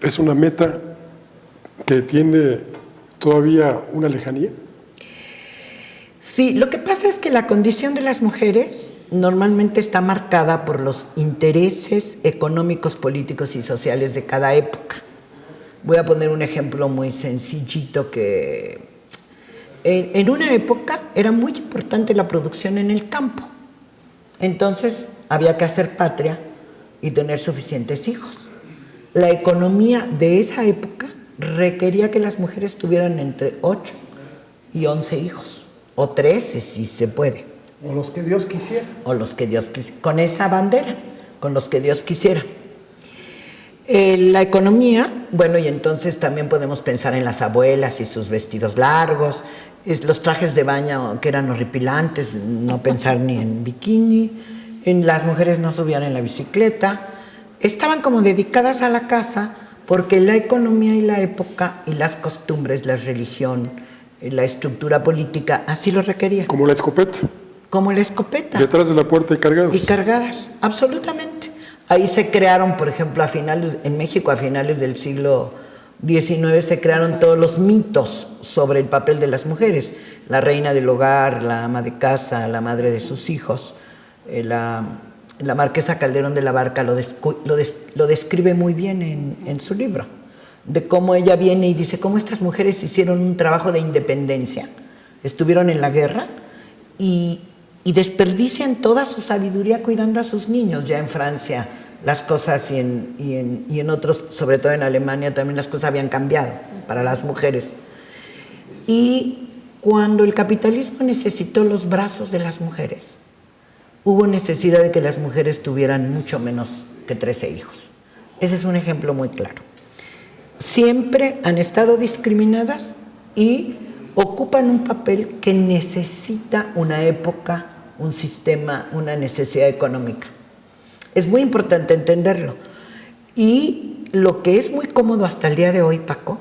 ¿Es una meta que tiene todavía una lejanía? Sí, lo que pasa es que la condición de las mujeres normalmente está marcada por los intereses económicos, políticos y sociales de cada época. Voy a poner un ejemplo muy sencillito que en una época era muy importante la producción en el campo. Entonces había que hacer patria y tener suficientes hijos. La economía de esa época requería que las mujeres tuvieran entre 8 y 11 hijos, o 13 si se puede. O los que Dios quisiera. O los que Dios quisiera, con esa bandera, con los que Dios quisiera. La economía, bueno, y entonces también podemos pensar en las abuelas y sus vestidos largos, los trajes de baño que eran horripilantes, no pensar ni en bikini, las mujeres no subían en la bicicleta, estaban como dedicadas a la casa porque la economía y la época y las costumbres, la religión, la estructura política así lo requería. Como la escopeta. Como la escopeta. Detrás de la puerta y cargadas. Y cargadas, absolutamente. Ahí se crearon, por ejemplo, en México a finales del siglo XIX se crearon todos los mitos sobre el papel de las mujeres. La reina del hogar, la ama de casa, la madre de sus hijos. La marquesa Calderón de la Barca lo describe muy bien en su libro, de cómo ella viene y dice cómo estas mujeres hicieron un trabajo de independencia, estuvieron en la guerra y desperdician toda su sabiduría cuidando a sus niños. Ya en Francia las cosas y en otros, sobre todo en Alemania, también las cosas habían cambiado para las mujeres. Y cuando el capitalismo necesitó los brazos de las mujeres, hubo necesidad de que las mujeres tuvieran mucho menos que 13 hijos. Ese es un ejemplo muy claro. Siempre han estado discriminadas y ocupan un papel que necesita una época, un sistema, una necesidad económica. Es muy importante entenderlo. Y lo que es muy cómodo hasta el día de hoy, Paco,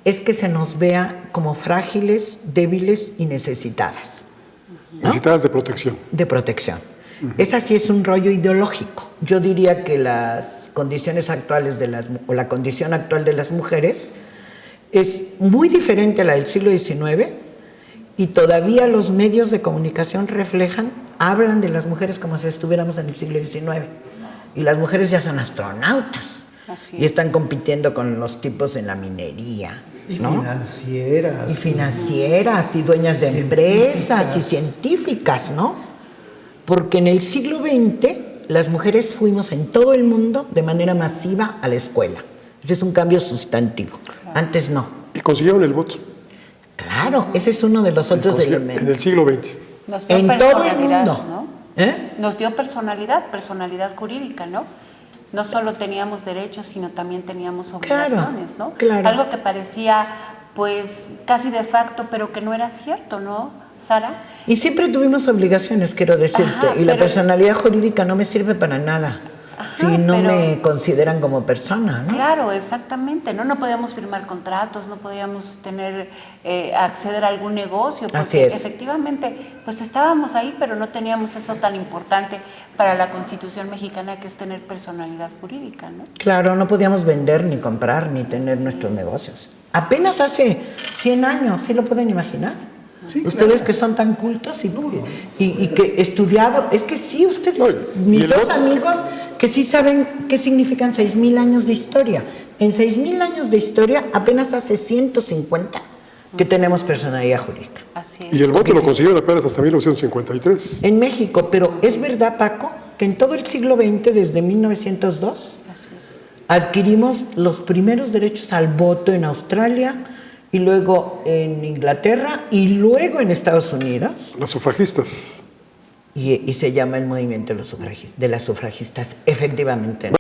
es que se nos vea como frágiles, débiles y necesitadas, ¿no? Necesitadas de protección. De protección. Esa sí es un rollo ideológico. Yo diría que las condiciones actuales o la condición actual de las mujeres es muy diferente a la del siglo XIX y todavía los medios de comunicación hablan de las mujeres como si estuviéramos en el siglo XIX. Y las mujeres ya son astronautas. Y están compitiendo con los tipos en la minería. Y ¿no? financieras. Y financieras, y dueñas de empresas, y científicas, ¿no? Porque en el siglo XX las mujeres fuimos en todo el mundo de manera masiva a la escuela. Ese es un cambio sustantivo. Antes no. Y consiguieron el voto. Claro, ese es uno de los otros elementos. En el siglo XX. Nos dio En todo el mundo. ¿no? ¿Eh? Nos dio personalidad jurídica, ¿no? No solo teníamos derechos, sino también teníamos obligaciones, claro, ¿no? Claro. Algo que parecía, pues, casi de facto, pero que no era cierto, ¿no, Sara? Y siempre tuvimos obligaciones, quiero decirte. Ajá, y la personalidad jurídica no me sirve para nada. Ajá, si no pero me consideran como persona, ¿no? Claro, exactamente, ¿no? No podíamos firmar contratos, no podíamos acceder a algún negocio, porque efectivamente, pues estábamos ahí, pero no teníamos eso tan importante para la Constitución mexicana, que es tener personalidad jurídica, ¿no? Claro, no podíamos vender, ni comprar, ni tener nuestros negocios. Apenas hace 100 años, ¿sí lo pueden imaginar? Sí, ustedes claro. Que son tan cultos y que estudiado, es que sí, ustedes, mis dos amigos que sí saben qué significan 6,000 años de historia. En 6,000 años de historia, apenas hace 150 que tenemos personalidad jurídica. Así es. Y el voto lo consiguieron apenas hasta 1953. En México, pero es verdad, Paco, que en todo el siglo XX, desde 1902, adquirimos los primeros derechos al voto en Australia, y luego en Inglaterra, y luego en Estados Unidos. Las sufragistas. Y se llama el movimiento de las sufragistas, efectivamente, ¿no?